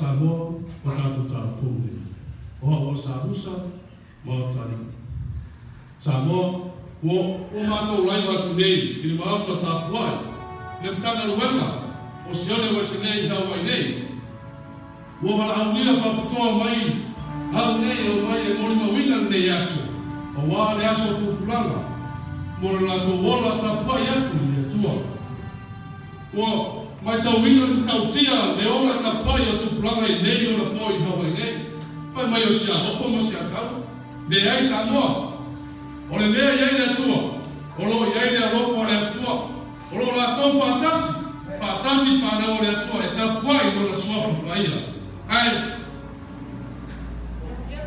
Samoa o tātou tāwhūne. O Sabusa mo tani. Samoa o mātou raiwa tu nei, i ni maoto tāpuai, le mtanga luenga, o sione wa se nei hawai nei. O wala au nia whaputoa mai, au nei o mai e mori mawina nei aso, o wā le aso tu pulanga, mora la to wola tāpuai atu ni atua. O mai tau wina ni tau tia, le ola tāpuai atu pulanga i nei o na poi hawai nei. Whai mai o sia opo mo sia sau, le ai Samoa. O le mea iai le atua, o lo iai le arofa le atua, o lo la tau whātasi whānau le atua, e tā puai no la suafu laia. Ai,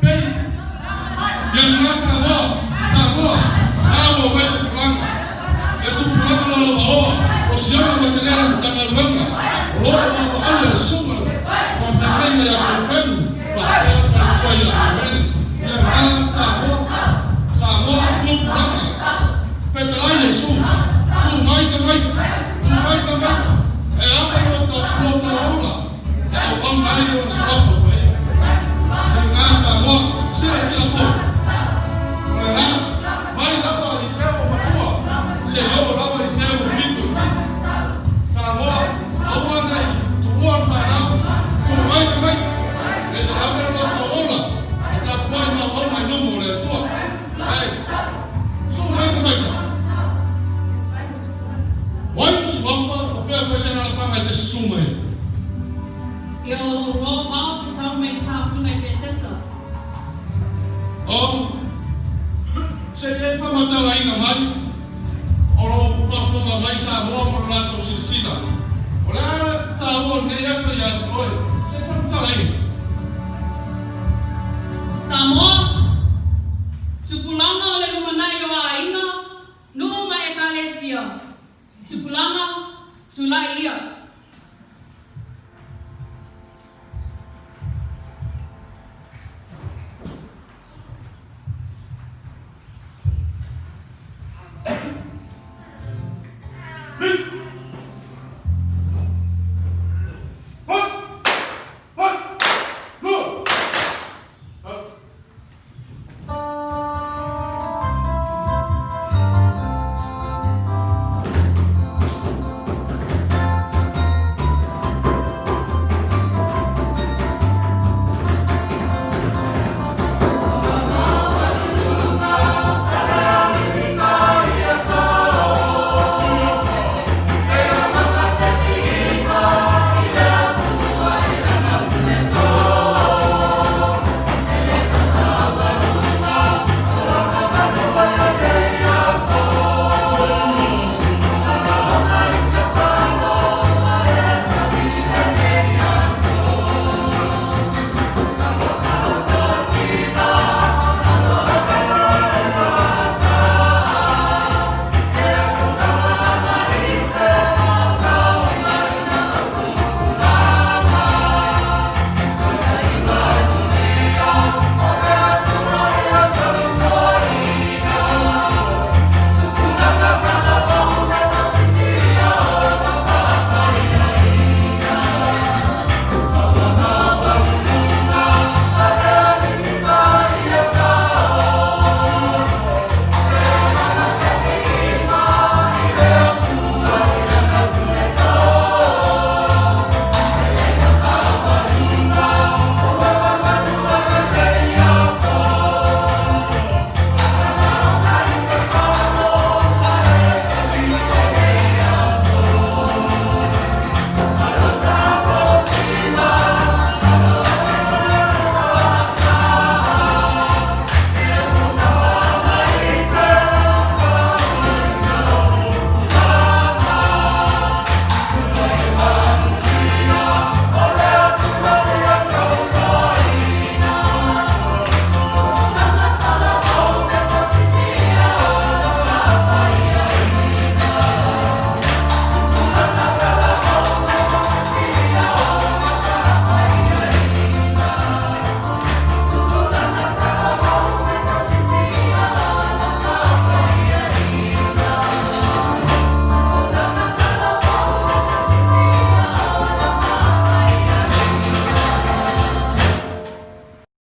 pei, ia ngā Samoa, awa wai tupulanga, e tupulanga la loa oa, o siama maselera ki tanga luenga, o lo o aia le sunga, o whakaina ia kōpenu, whakea whakatua ia kōpenu, ia ngā Samoa tupulanga, petalai Yesu, tu maita, e apa lota ola, e au mai o suafu pai. E ngā Samoa, sila po. O ngā, mai lapa i seu matua, se leo lapa i seu mito. Samoa, aua nei, tu uan whanau, tu maita, e te lapa lota ola, e ta puai mau mai numu le tua. Wai suafa o whea whesena la whanga te sumai. Ia o lo roa wao te sau mei tāwhunga i Bethesda. O, se e whamatala ina mai, o lo whapunga mai Samoa mora lato silisina. O lea tāua nei asa i atoe, se whamatala ina. Samoa, tupulanga o le umanai o a ina, nuu mai e kalesia. Tupulanga, sulai ia. Hey!